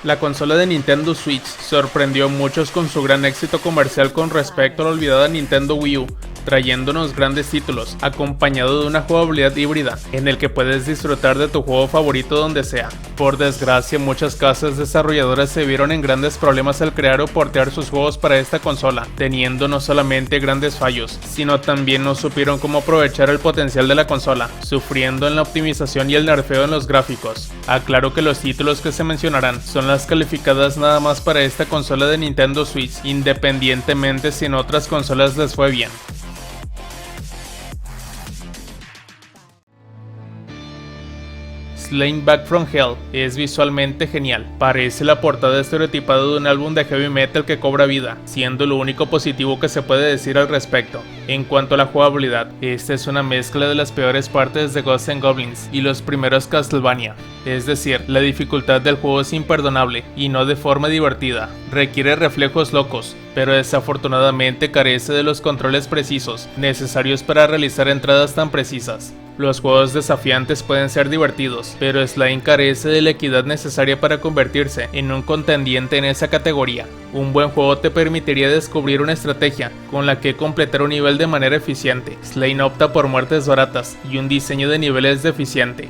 La consola de Nintendo Switch sorprendió a muchos con su gran éxito comercial con respecto a la olvidada Nintendo Wii U, trayéndonos grandes títulos, acompañado de una jugabilidad híbrida, en el que puedes disfrutar de tu juego favorito donde sea. Por desgracia, muchas casas desarrolladoras se vieron en grandes problemas al crear o portear sus juegos para esta consola, teniendo no solamente grandes fallos, sino también no supieron cómo aprovechar el potencial de la consola, sufriendo en la optimización y el nerfeo en los gráficos. Aclaro que los títulos que se mencionarán son las calificadas nada más para esta consola de Nintendo Switch, independientemente si en otras consolas les fue bien. Slain Back from Hell es visualmente genial, parece la portada estereotipada de un álbum de heavy metal que cobra vida, siendo lo único positivo que se puede decir al respecto. En cuanto a la jugabilidad, esta es una mezcla de las peores partes de Ghosts and Goblins y los primeros Castlevania, es decir, la dificultad del juego es imperdonable y no de forma divertida, requiere reflejos locos, pero desafortunadamente carece de los controles precisos necesarios para realizar entradas tan precisas. Los juegos desafiantes pueden ser divertidos, pero Slain carece de la equidad necesaria para convertirse en un contendiente en esa categoría. Un buen juego te permitiría descubrir una estrategia con la que completar un nivel de manera eficiente. Slain opta por muertes baratas y un diseño de niveles deficiente.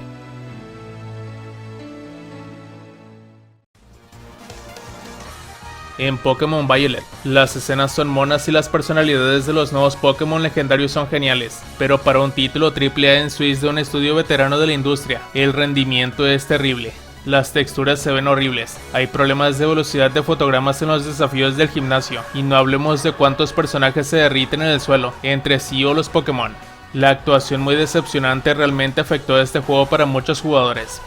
En Pokémon Violet, las escenas son monas y las personalidades de los nuevos Pokémon legendarios son geniales, pero para un título AAA en Swiss de un estudio veterano de la industria, el rendimiento es terrible. Las texturas se ven horribles, hay problemas de velocidad de fotogramas en los desafíos del gimnasio, y no hablemos de cuántos personajes se derriten en el suelo, entre sí o los Pokémon. La actuación muy decepcionante realmente afectó a este juego para muchos jugadores.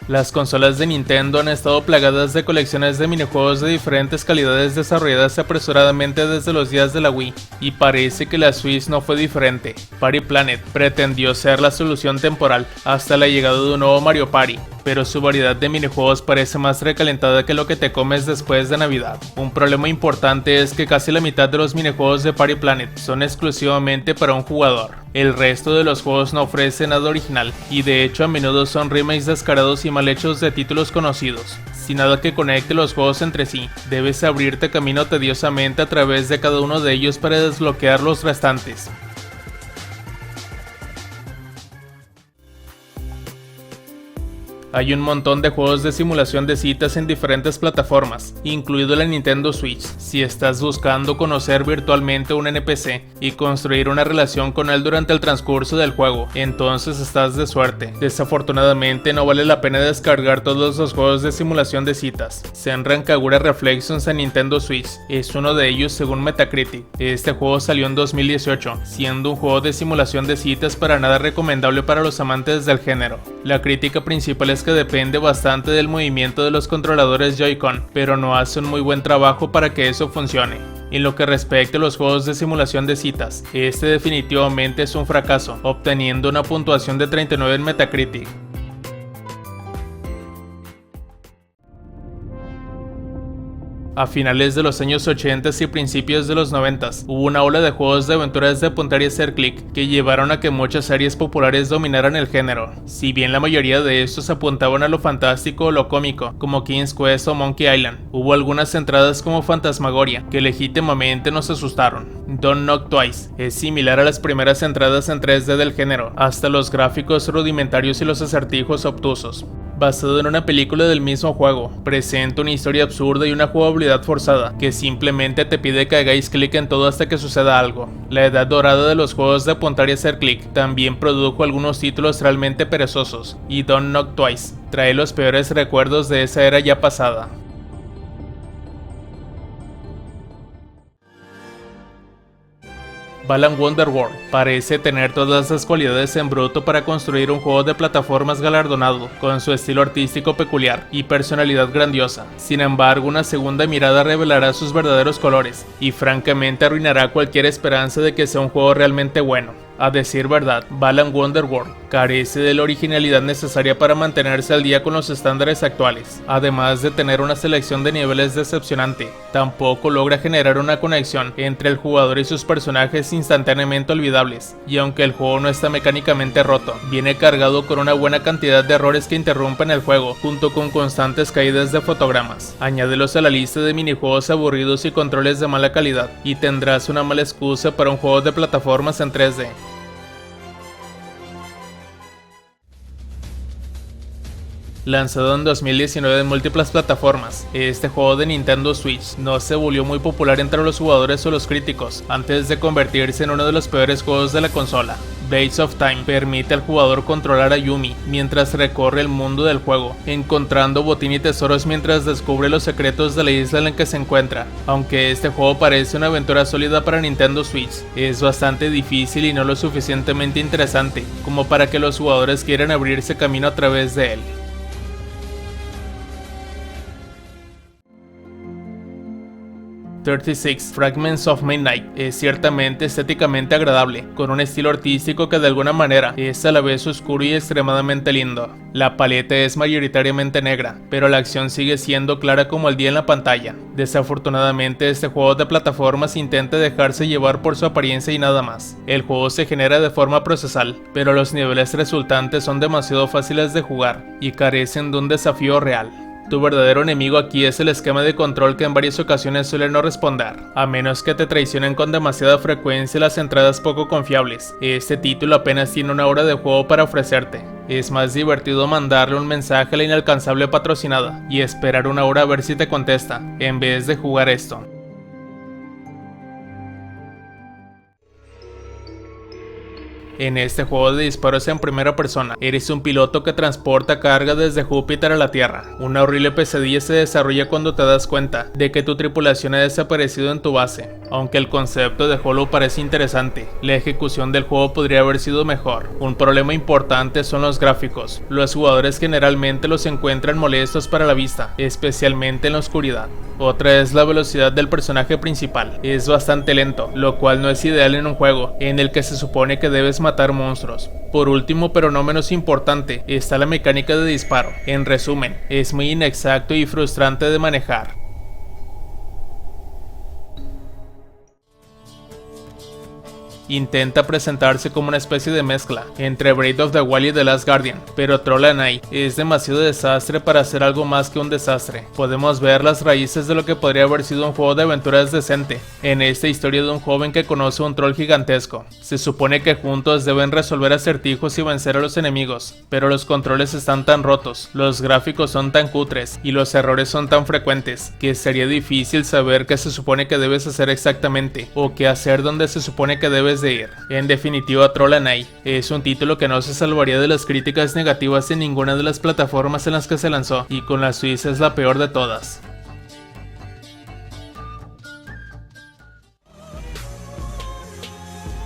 Las consolas de Nintendo han estado plagadas de colecciones de minijuegos de diferentes calidades desarrolladas apresuradamente desde los días de la Wii, y parece que la Switch no fue diferente. Party Planet pretendió ser la solución temporal hasta la llegada de un nuevo Mario Party, pero su variedad de minijuegos parece más recalentada que lo que te comes después de Navidad. Un problema importante es que casi la mitad de los minijuegos de Party Planet son exclusivamente para un jugador. El resto de los juegos no ofrecen nada original, y de hecho a menudo son remakes descarados y mal hechos de títulos conocidos. Sin nada que conecte los juegos entre sí, debes abrirte camino tediosamente a través de cada uno de ellos para desbloquear los restantes. Hay un montón de juegos de simulación de citas en diferentes plataformas, incluido la Nintendo Switch. Si estás buscando conocer virtualmente a un NPC y construir una relación con él durante el transcurso del juego, entonces estás de suerte. Desafortunadamente no vale la pena descargar todos los juegos de simulación de citas. Senran Kagura Reflections en Nintendo Switch es uno de ellos según Metacritic. Este juego salió en 2018, siendo un juego de simulación de citas para nada recomendable para los amantes del género. La crítica principal es que depende bastante del movimiento de los controladores Joy-Con, pero no hace un muy buen trabajo para que eso funcione. En lo que respecta a los juegos de simulación de citas, este definitivamente es un fracaso, obteniendo una puntuación de 39 en Metacritic. A finales de los años 80 y principios de los 90 hubo una ola de juegos de aventuras de apuntar y hacer clic que llevaron a que muchas series populares dominaran el género. Si bien la mayoría de estos apuntaban a lo fantástico o lo cómico, como King's Quest o Monkey Island, hubo algunas entradas como Phantasmagoria que legítimamente nos asustaron. Don't Knock Twice es similar a las primeras entradas en 3D del género, hasta los gráficos rudimentarios y los acertijos obtusos. Basado en una película del mismo juego, presenta una historia absurda y una jugabilidad forzada, que simplemente te pide que hagáis clic en todo hasta que suceda algo. La edad dorada de los juegos de apuntar y hacer clic también produjo algunos títulos realmente perezosos, y Don't Knock Twice trae los peores recuerdos de esa era ya pasada. Balan Wonderworld parece tener todas las cualidades en bruto para construir un juego de plataformas galardonado, con su estilo artístico peculiar y personalidad grandiosa. Sin embargo, una segunda mirada revelará sus verdaderos colores, y francamente arruinará cualquier esperanza de que sea un juego realmente bueno. A decir verdad, Balan Wonderworld carece de la originalidad necesaria para mantenerse al día con los estándares actuales, además de tener una selección de niveles decepcionante. Tampoco logra generar una conexión entre el jugador y sus personajes instantáneamente olvidables, y aunque el juego no está mecánicamente roto, viene cargado con una buena cantidad de errores que interrumpen el juego, junto con constantes caídas de fotogramas. Añádelos a la lista de minijuegos aburridos y controles de mala calidad, y tendrás una mala excusa para un juego de plataformas en 3D. Lanzado en 2019 en múltiples plataformas, este juego de Nintendo Switch no se volvió muy popular entre los jugadores o los críticos, antes de convertirse en uno de los peores juegos de la consola. Blades of Time permite al jugador controlar a Yumi mientras recorre el mundo del juego, encontrando botín y tesoros mientras descubre los secretos de la isla en la que se encuentra. Aunque este juego parece una aventura sólida para Nintendo Switch, es bastante difícil y no lo suficientemente interesante como para que los jugadores quieran abrirse camino a través de él. 36 Fragments of Midnight es ciertamente estéticamente agradable, con un estilo artístico que de alguna manera es a la vez oscuro y extremadamente lindo. La paleta es mayoritariamente negra, pero la acción sigue siendo clara como el día en la pantalla. Desafortunadamente, este juego de plataformas intenta dejarse llevar por su apariencia y nada más. El juego se genera de forma procesal, pero los niveles resultantes son demasiado fáciles de jugar y carecen de un desafío real. Tu verdadero enemigo aquí es el esquema de control que en varias ocasiones suele no responder, a menos que te traicionen con demasiada frecuencia las entradas poco confiables. Este título apenas tiene una hora de juego para ofrecerte. Es más divertido mandarle un mensaje a la inalcanzable patrocinada y esperar una hora a ver si te contesta, en vez de jugar esto. En este juego de disparos en primera persona, eres un piloto que transporta carga desde Júpiter a la Tierra. Una horrible pesadilla se desarrolla cuando te das cuenta de que tu tripulación ha desaparecido en tu base. Aunque el concepto de Hollow parece interesante, la ejecución del juego podría haber sido mejor. Un problema importante son los gráficos. Los jugadores generalmente los encuentran molestos para la vista, especialmente en la oscuridad. Otra es la velocidad del personaje principal. Es bastante lento, lo cual no es ideal en un juego en el que se supone que debes matar monstruos. Por último, pero no menos importante, está la mecánica de disparo. En resumen, es muy inexacto y frustrante de manejar. Intenta presentarse como una especie de mezcla entre Breath of the Wild y The Last Guardian, pero Troll and I es demasiado desastre para ser algo más que un desastre. Podemos ver las raíces de lo que podría haber sido un juego de aventuras decente, en esta historia de un joven que conoce un troll gigantesco. Se supone que juntos deben resolver acertijos y vencer a los enemigos, pero los controles están tan rotos, los gráficos son tan cutres y los errores son tan frecuentes, que sería difícil saber qué se supone que debes hacer exactamente, o qué hacer donde se supone que debes de ir. En definitiva, Troll and I es un título que no se salvaría de las críticas negativas en ninguna de las plataformas en las que se lanzó, y con la Switch es la peor de todas.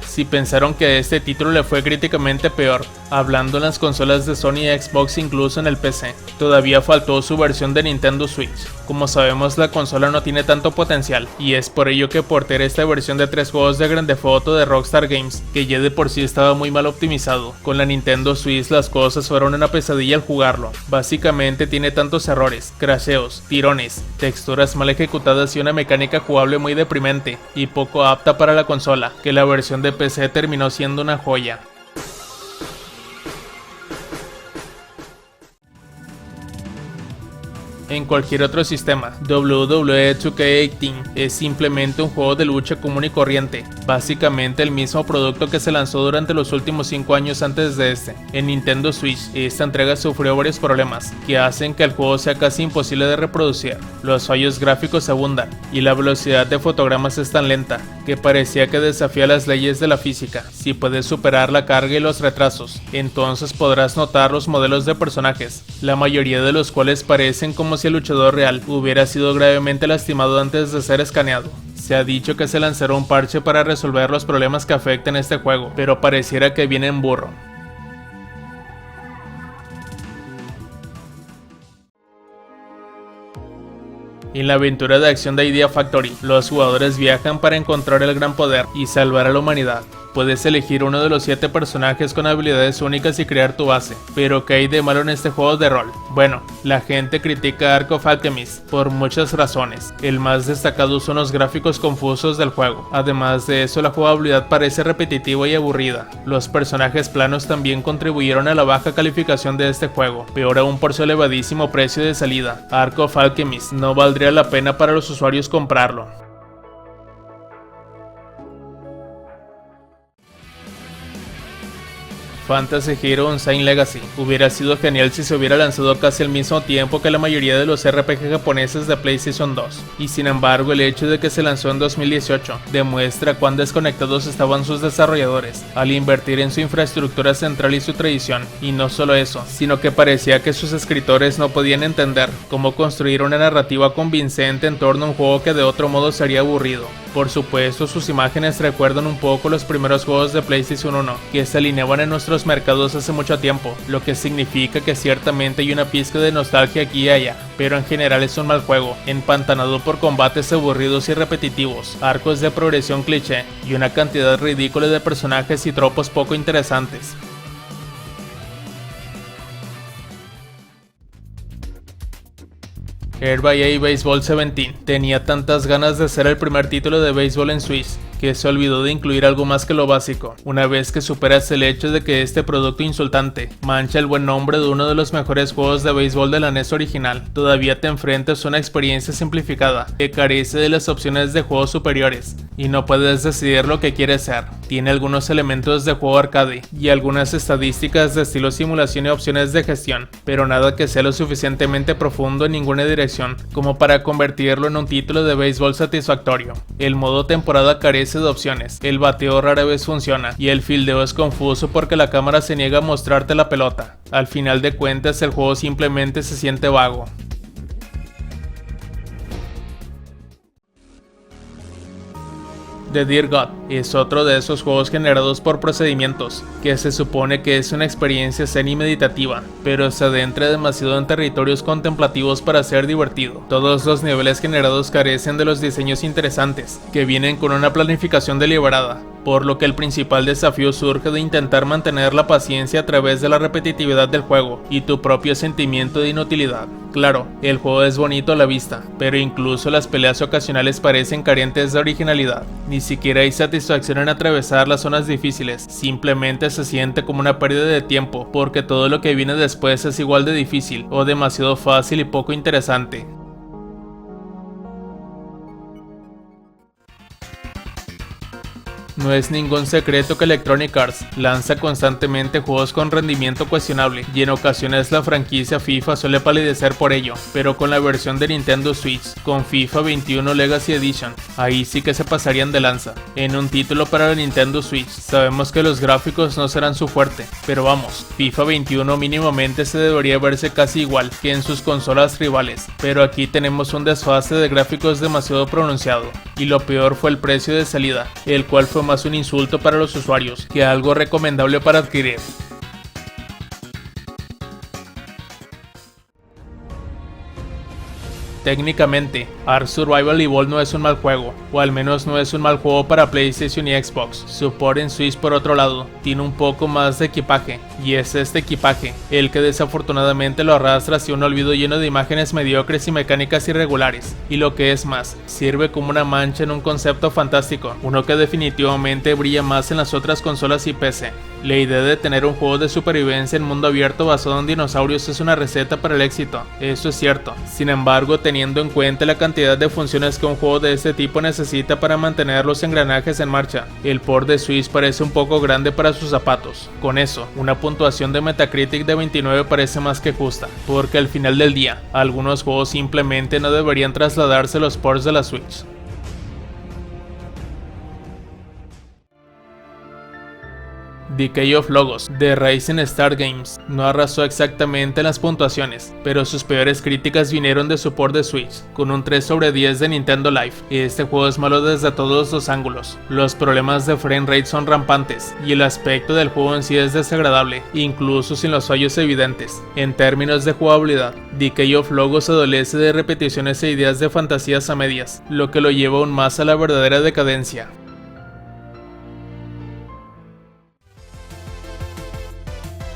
Si pensaron que a este título le fue críticamente peor, hablando en las consolas de Sony y Xbox, incluso en el PC, todavía faltó su versión de Nintendo Switch. Como sabemos, la consola no tiene tanto potencial, y es por ello que porté esta versión de 3 juegos de Grand Theft Auto de Rockstar Games, que ya de por sí estaba muy mal optimizado. Con la Nintendo Switch las cosas fueron una pesadilla al jugarlo. Básicamente tiene tantos errores, crasheos, tirones, texturas mal ejecutadas y una mecánica jugable muy deprimente y poco apta para la consola, que la versión de PC terminó siendo una joya. En cualquier otro sistema, WWE 2K18 es simplemente un juego de lucha común y corriente, básicamente el mismo producto que se lanzó durante los últimos 5 años antes de este. En Nintendo Switch, esta entrega sufrió varios problemas que hacen que el juego sea casi imposible de reproducir. Los fallos gráficos abundan, y la velocidad de fotogramas es tan lenta que parecía que desafía las leyes de la física. Si puedes superar la carga y los retrasos, entonces podrás notar los modelos de personajes, la mayoría de los cuales parecen como si el luchador real hubiera sido gravemente lastimado antes de ser escaneado. Se ha dicho que se lanzará un parche para resolver los problemas que afectan este juego, pero pareciera que viene en burro. En la aventura de acción de Idea Factory, los jugadores viajan para encontrar el gran poder y salvar a la humanidad. Puedes elegir uno de los 7 personajes con habilidades únicas y crear tu base, pero ¿qué hay de malo en este juego de rol? Bueno, la gente critica Ark of Alchemist por muchas razones. El más destacado son los gráficos confusos del juego. Además de eso, la jugabilidad parece repetitiva y aburrida. Los personajes planos también contribuyeron a la baja calificación de este juego, peor aún por su elevadísimo precio de salida. Ark of Alchemist no valdría la pena para los usuarios comprarlo. Fantasy Hero Unsigned Legacy. Hubiera sido genial si se hubiera lanzado casi al mismo tiempo que la mayoría de los RPG japoneses de PlayStation 2, y sin embargo el hecho de que se lanzó en 2018 demuestra cuán desconectados estaban sus desarrolladores al invertir en su infraestructura central y su tradición, y no solo eso, sino que parecía que sus escritores no podían entender cómo construir una narrativa convincente en torno a un juego que de otro modo sería aburrido. Por supuesto, sus imágenes recuerdan un poco los primeros juegos de PlayStation 1 que se alineaban en nuestros mercados hace mucho tiempo, lo que significa que ciertamente hay una pizca de nostalgia aquí y allá, pero en general es un mal juego, empantanado por combates aburridos y repetitivos, arcos de progresión cliché y una cantidad ridícula de personajes y tropos poco interesantes. RBA Baseball 17 tenía tantas ganas de ser el primer título de béisbol en Switch que se olvidó de incluir algo más que lo básico. Una vez que superas el hecho de que este producto insultante mancha el buen nombre de uno de los mejores juegos de béisbol de la NES original, todavía te enfrentas a una experiencia simplificada que carece de las opciones de juegos superiores y no puedes decidir lo que quieres ser. Tiene algunos elementos de juego arcade y algunas estadísticas de estilo simulación y opciones de gestión, pero nada que sea lo suficientemente profundo en ninguna dirección como para convertirlo en un título de béisbol satisfactorio. El modo temporada carece de opciones, el bateo rara vez funciona y el fildeo es confuso porque la cámara se niega a mostrarte la pelota. Al final de cuentas, el juego simplemente se siente vago. The Dear God es otro de esos juegos generados por procedimientos, que se supone que es una experiencia zen y meditativa, pero se adentra demasiado en territorios contemplativos para ser divertido. Todos los niveles generados carecen de los diseños interesantes, que vienen con una planificación deliberada, por lo que el principal desafío surge de intentar mantener la paciencia a través de la repetitividad del juego y tu propio sentimiento de inutilidad. Claro, el juego es bonito a la vista, pero incluso las peleas ocasionales parecen carentes de originalidad. Ni siquiera hay satisfacción en atravesar las zonas difíciles, simplemente se siente como una pérdida de tiempo, porque todo lo que viene después es igual de difícil o demasiado fácil y poco interesante. No es ningún secreto que Electronic Arts lanza constantemente juegos con rendimiento cuestionable y en ocasiones la franquicia FIFA suele palidecer por ello, pero con la versión de Nintendo Switch, con FIFA 21 Legacy Edition, ahí sí que se pasarían de lanza. En un título para la Nintendo Switch, sabemos que los gráficos no serán su fuerte, pero vamos, FIFA 21 mínimamente se debería verse casi igual que en sus consolas rivales, pero aquí tenemos un desfase de gráficos demasiado pronunciado, y lo peor fue el precio de salida, el cual fue más un insulto para los usuarios que algo recomendable para adquirir. Técnicamente, Ark Survival Evolved no es un mal juego, o al menos no es un mal juego para PlayStation y Xbox. Su port en Switch, por otro lado, tiene un poco más de equipaje, y es este equipaje el que desafortunadamente lo arrastra hacia un olvido lleno de imágenes mediocres y mecánicas irregulares, y lo que es más, sirve como una mancha en un concepto fantástico, uno que definitivamente brilla más en las otras consolas y PC. La idea de tener un juego de supervivencia en mundo abierto basado en dinosaurios es una receta para el éxito, eso es cierto. Sin embargo, teniendo en cuenta la cantidad de funciones que un juego de este tipo necesita para mantener los engranajes en marcha, el port de Switch parece un poco grande para sus zapatos. Con eso, una puntuación de Metacritic de 29 parece más que justa, porque al final del día, algunos juegos simplemente no deberían trasladarse los ports de la Switch. Decay of Logos, de Rising Star Games, no arrasó exactamente en las puntuaciones, pero sus peores críticas vinieron de su port de Switch, con un 3 sobre 10 de Nintendo Life. Este juego es malo desde todos los ángulos, los problemas de frame rate son rampantes, y el aspecto del juego en sí es desagradable, incluso sin los fallos evidentes. En términos de jugabilidad, Decay of Logos adolece de repeticiones e ideas de fantasías a medias, lo que lo lleva aún más a la verdadera decadencia.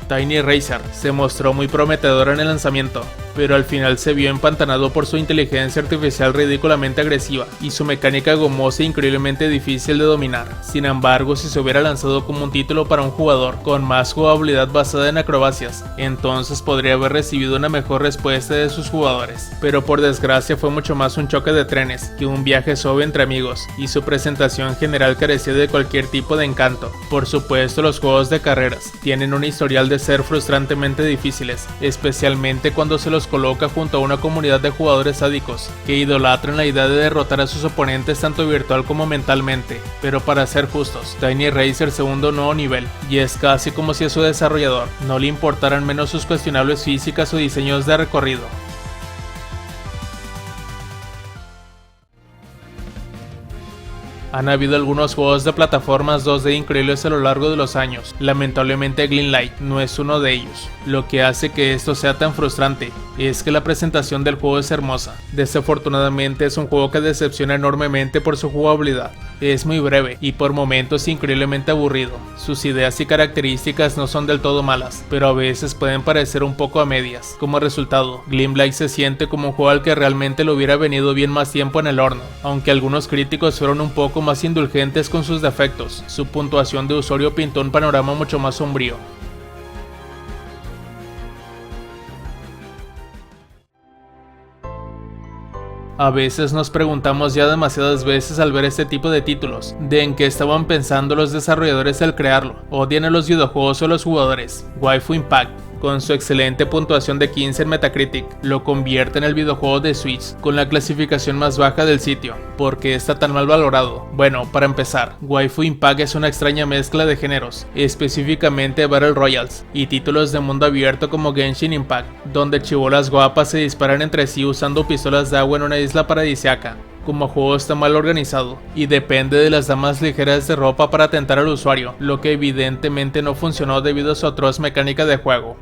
Tiny Racer se mostró muy prometedor en el lanzamiento, pero al final se vio empantanado por su inteligencia artificial ridículamente agresiva y su mecánica gomosa e increíblemente difícil de dominar. Sin embargo, si se hubiera lanzado como un título para un jugador con más jugabilidad basada en acrobacias, entonces podría haber recibido una mejor respuesta de sus jugadores. Pero por desgracia fue mucho más un choque de trenes que un viaje suave entre amigos, y su presentación general carecía de cualquier tipo de encanto. Por supuesto, los juegos de carreras tienen un historial de ser frustrantemente difíciles, especialmente cuando se los coloca junto a una comunidad de jugadores sádicos que idolatran la idea de derrotar a sus oponentes tanto virtual como mentalmente. Pero para ser justos, Tiny Racer se hunde a un nuevo nivel, y es casi como si a su desarrollador no le importaran menos sus cuestionables físicas o diseños de recorrido. Han habido algunos juegos de plataformas 2D increíbles a lo largo de los años. Lamentablemente Gleam Light no es uno de ellos. Lo que hace que esto sea tan frustrante es que la presentación del juego es hermosa. Desafortunadamente es un juego que decepciona enormemente por su jugabilidad. Es muy breve y por momentos increíblemente aburrido. Sus ideas y características no son del todo malas, pero a veces pueden parecer un poco a medias. Como resultado, Gleam Light se siente como un juego al que realmente le hubiera venido bien más tiempo en el horno, aunque algunos críticos fueron un poco más indulgentes con sus defectos. Su puntuación de usuario pintó un panorama mucho más sombrío. A veces nos preguntamos ya demasiadas veces al ver este tipo de títulos, de en qué estaban pensando los desarrolladores al crearlo. ¿Odian a los videojuegos o a los jugadores? Waifu Impact, con su excelente puntuación de 15 en Metacritic, lo convierte en el videojuego de Switch con la clasificación más baja del sitio. ¿Por qué está tan mal valorado? Bueno, para empezar, Waifu Impact es una extraña mezcla de géneros, específicamente Battle Royals y títulos de mundo abierto como Genshin Impact, donde chibolas guapas se disparan entre sí usando pistolas de agua en una isla paradisiaca. Como juego está mal organizado y depende de las damas ligeras de ropa para tentar al usuario, lo que evidentemente no funcionó debido a su atroz mecánica de juego.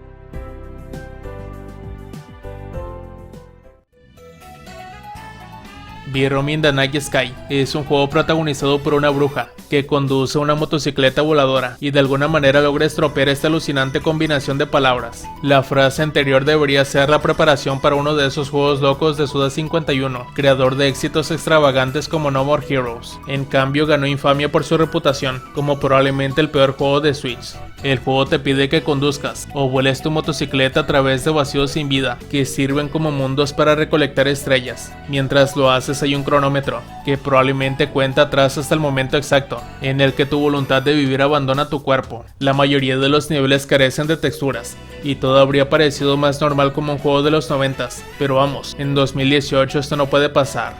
Beyond in the Night Sky es un juego protagonizado por una bruja que conduce una motocicleta voladora y de alguna manera logra estropear esta alucinante combinación de palabras. La frase anterior debería ser la preparación para uno de esos juegos locos de Suda51, creador de éxitos extravagantes como No More Heroes. En cambio, ganó infamia por su reputación como probablemente el peor juego de Switch. El juego te pide que conduzcas o vueles tu motocicleta a través de vacíos sin vida que sirven como mundos para recolectar estrellas. Mientras lo haces hay un cronómetro que probablemente cuenta atrás hasta el momento exacto en el que tu voluntad de vivir abandona tu cuerpo. La mayoría de los niveles carecen de texturas y todo habría parecido más normal como un juego de los 90s, pero vamos, en 2018 esto no puede pasar.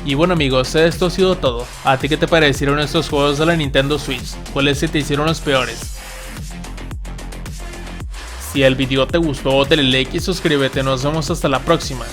Y bueno amigos, esto ha sido todo. ¿A ti qué te parecieron estos juegos de la Nintendo Switch? ¿Cuáles se te hicieron los peores? Si el video te gustó, dale like y suscríbete. Nos vemos hasta la próxima.